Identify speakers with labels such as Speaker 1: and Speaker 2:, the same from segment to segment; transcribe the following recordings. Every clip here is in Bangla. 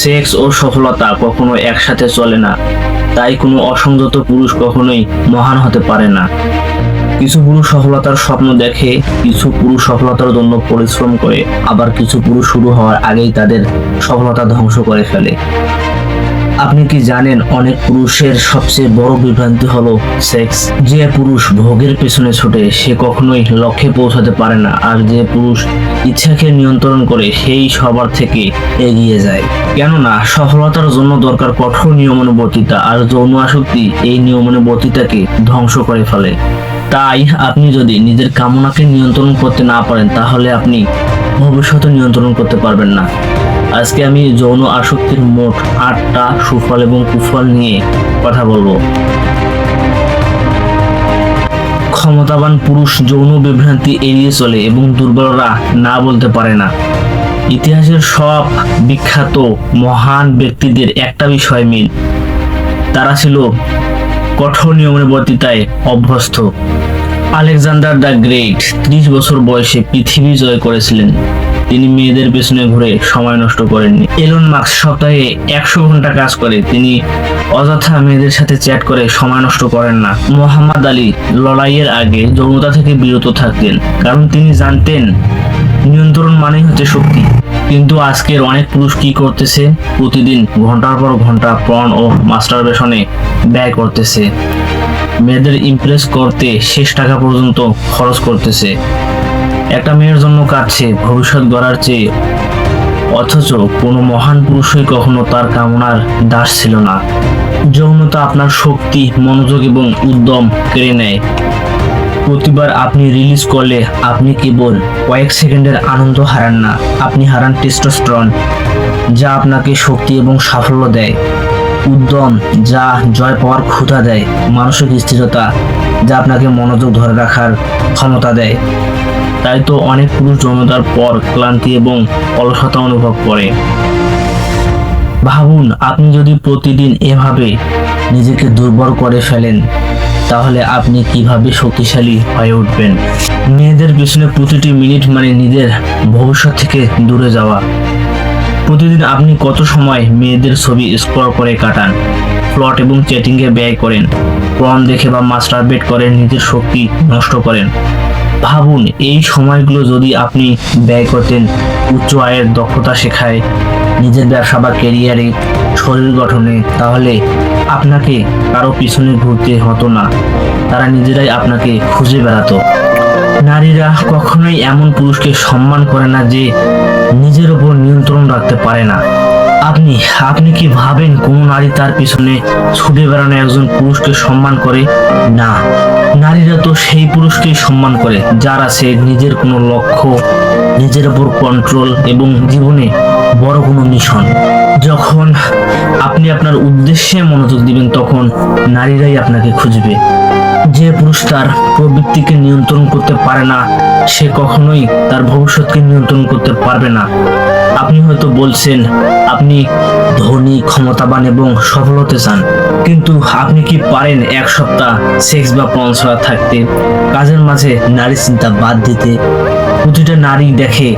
Speaker 1: সেক্স ও সফলতা কখনো একসাথে চলে না, তাই কোনো অসংযত পুরুষ কখনোই মহান হতে পারে না। কিছু পুরুষ সফলতার স্বপ্ন দেখে, কিছু পুরুষ সফলতার জন্য পরিশ্রম করে, আবার কিছু পুরুষ শুরু হওয়ার আগেই তাদের সফলতা ধ্বংস করে ফেলে। আপনি কি জানেন, অনেক পুরুষের সবচেয়ে বড় বিভ্রান্তি হলো সেক্স। যে পুরুষ ভোগের পেছনে ছোটে সে কখনোই লক্ষ্যে পৌঁছাতে পারে না, আর যে পুরুষ ইচ্ছাকে নিয়ন্ত্রণ করে সেই সবার থেকে এগিয়ে যায়। কেননা সফলতার জন্য দরকার কঠোর নিয়মানুবর্তিতা, আর যৌন আসক্তি এই নিয়মানুবর্তিতাকে ধ্বংস করে ফেলে। তাই আপনি যদি নিজের কামনাকে নিয়ন্ত্রণ করতে না পারেন, তাহলে আপনি ভবিষ্যতে নিয়ন্ত্রণ করতে পারবেন না। আজকে আমি যৌন আসক্তির মোট 8টা সুফল এবং কুফল নিয়ে কথা বলবো। ক্ষমতাবান পুরুষ যৌন বিভ্রান্তি এড়িয়ে চলে এবং দুর্বলরা না বলতে পারে না। ইতিহাসের সব বিখ্যাত মহান ব্যক্তিদের একটা বিষয় মিল, তারা ছিল কঠোর নিয়মানুবর্তিতায় অভ্যস্ত। আলেকজান্ডার দ্য গ্রেট 30 বছর বয়সে পৃথিবী জয় করেছিলেন। তিনি মেয়েদের পেছনে ঘুরে সময় নষ্ট করেননি। এলন মাস্ক সপ্তাহে 100 ঘন্টা কাজ করে, তিনি অযথা মেয়েদের সাথে চ্যাট করে সময় নষ্ট করেন না। মোহাম্মদ আলী লড়াইয়ের আগে যৌনতা থেকে বিরত থাকতেন, কারণ তিনি জানতেন নিয়ন্ত্রণ মানেই হচ্ছে শক্তি। কিন্তু আজকের অনেক পুরুষ কি করতেছে, প্রতিদিন ঘন্টার পর ঘন্টা পর্ন ও মাস্টারবেশনে ব্যয় করতেছে। মেয়েদের ইমপ্রেস করতে শেষ টাকা পর্যন্ত খরচ করতেছে। একটা মেয়ের জন্য কাটছে ভবিষ্যৎ গড়ার চেয়ে, অথচ কোনো মহান পুরুষই কখনো তার কামনার দাস ছিল না। যৌনতা আপনার শক্তি, মনোযোগ এবং উদ্যম কেড়ে নেয়। প্রতিবার আপনি রিলিজ করলে আপনি কেবল কয়েক সেকেন্ডের আনন্দ হারান না, আপনি হারান টেস্টোস্টেরন, যা আপনাকে শক্তি এবং সাফল্য দেয়। উদ্যম, যা জয় পাওয়ার ক্ষুধা দেয়। মানসিক স্থিরতা, যা আপনাকে মনোযোগ ধরে রাখার ক্ষমতা দেয়। তাই তো অনেক পুরুষ যৌনতার পর ক্লান্তি এবং অলসতা অনুভব করে। ভাবুন, আপনি যদি প্রতিদিন এভাবে নিজেকে দুর্বল করে ফেলেন, তাহলে আপনি কিভাবে শক্তিশালী হয়ে উঠবেন। মেয়েদের পিছনে প্রতিটি মিনিট মানে নিজের ভবিষ্যৎ থেকে দূরে যাওয়া। প্রতিদিন আপনি কত সময় মেয়েদের ছবি স্ক্রল করে কাটান, ফ্লট এবং চ্যাটিংয়ে ব্যয় করেন, পর্ন দেখে বা মাস্টারবেট করে নিজের শক্তি নষ্ট করেন। ভাবুন, এই সময়গুলো যদি আপনি ব্যয় করতেন উচ্চ আয়ের দক্ষতা শেখায়, নিজের ব্যবসা বা ক্যারিয়ারে, শরীর গঠনে, তাহলে আপনাকে কারো পিছনে ঘুরতে হতো না, তারা নিজেরাই আপনাকে খুঁজে বেড়াতো। নারীরা কখনোই এমন পুরুষকে সম্মান করে না যে নিজের উপর নিয়ন্ত্রণ রাখতে পারে না। আপনি কি ভাবেন কোন নারী তার পিছনে ছুটে বেড়ানো একজন পুরুষকে সম্মান করে? না, নারীরা তো সেই পুরুষকেই সম্মান করে যার আছে নিজের কোনো লক্ষ্য, নিজের উপর কন্ট্রোল এবং জীবনে বড় কোনো মিশন। যখন আপনি আপনার উদ্দেশ্যে মনোযোগ দিবেন, তখন নারীরাই আপনাকে খুঁজবে। যে পুরুষ তার প্রবৃত্তিকে নিয়ন্ত্রণ করতে পারে না, সে কখনোই তার ভবিষ্যৎকে নিয়ন্ত্রণ করতে পারবে না। আপনি হয়তো বলছেন আপনি ধনী, ক্ষমতাবান এবং সফল হতে চান, কিন্তু আপনি কি পারেন এক সপ্তাহ সেক্স বা পর্ন ছাড়া থাকতে, কাজের মাঝে নারী চিন্তা বাদ দিতে, প্রতিটা নারী দেখে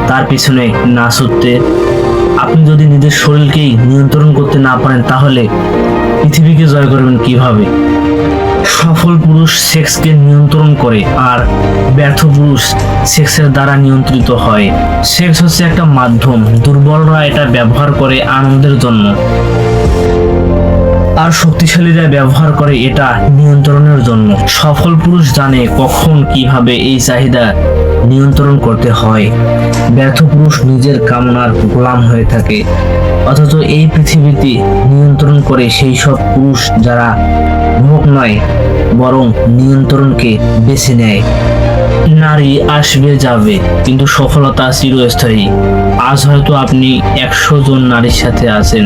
Speaker 1: তার পিছনে না ছুটতে? আপনি যদি নিজের শরীরকেই নিয়ন্ত্রণ করতে না পারেন, তাহলে পৃথিবীকে জয় করবেন কিভাবে? সফল পুরুষ সেক্সকে নিয়ন্ত্রণ করে, আর ব্যর্থ পুরুষ সেক্সের দ্বারা নিয়ন্ত্রিত হয়। সেক্স হচ্ছে একটা মাধ্যম, দুর্বলরা এটা ব্যবহার করে আনন্দের জন্য, আর শক্তিশালীরা ব্যবহার করে এটা নিয়ন্ত্রণের জন্য। সফল পুরুষ জানে কখন কিভাবে এই চাহিদা নিয়ন্ত্রণ করতে হয়। ব্যর্থ পুরুষ নিজের কামনার গোলাম হয়ে থাকে, অথচ এই পৃথিবীতে নিয়ন্ত্রণ করে সেই সব পুরুষ যারা ভোগ নয় বরং নিয়ন্ত্রণকে বেছে নেয়। নারী আসবে যাবে, কিন্তু সফলতা চিরস্থায়ী। আজ হয়তো আপনি 100 জন নারীর সাথে আছেন,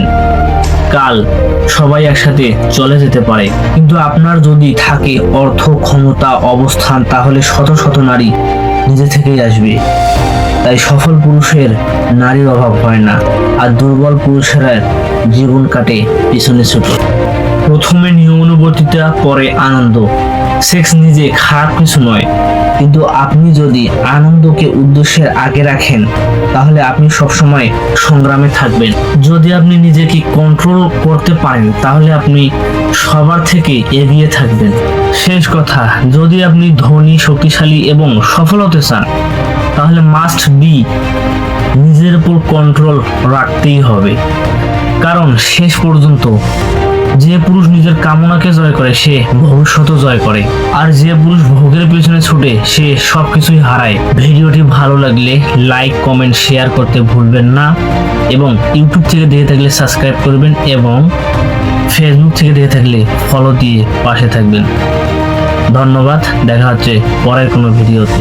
Speaker 1: কাল সবাই একসাথে চলে যেতে পারে। কিন্তু আপনার যদি থাকে অর্থ, ক্ষমতা, অবস্থান, তাহলে শত শত নারী নিজে থেকেই আসবে। তাই সফল পুরুষের নারীর অভাব হয় না, আর দুর্বল পুরুষেরা জীবন কাটে পিছনে ছুটে। প্রথমে নিয়মানুবর্তিতা, পরে আনন্দ। সেক্স নিজে খারাপ কিছু নয়, কিন্তু আপনি যদি আনন্দকে উদ্দেশ্যের আগে রাখেন তাহলে আপনি সবসময় সংগ্রামে থাকবেন। যদি আপনি নিজেকে কন্ট্রোল করতে পারেন তাহলে আপনি সবার থেকে এগিয়ে থাকবেন। শেষ কথা, যদি আপনি ধনী, শক্তিশালী এবং সফল হতে চান তাহলে মাস্ট বি নিজের উপর কন্ট্রোল রাখতেই হবে। কারণ শেষ পর্যন্ত যে পুরুষ নিজের কামনাকে জয় করে সে ভবিষ্যৎও জয় করে, আর যে পুরুষ ভোগের পেছনে ছুটে সে সবকিছুই হারায়। ভিডিওটি ভালো লাগলে লাইক, কমেন্ট, শেয়ার করতে ভুলবেন না এবং ইউটিউব থেকে দেখে থাকলে সাবস্ক্রাইব করবেন এবং ফেসবুক থেকে দেখে থাকলে ফলো দিয়ে পাশে থাকবেন। ধন্যবাদ, দেখা হচ্ছে পরের কোনো ভিডিওতে।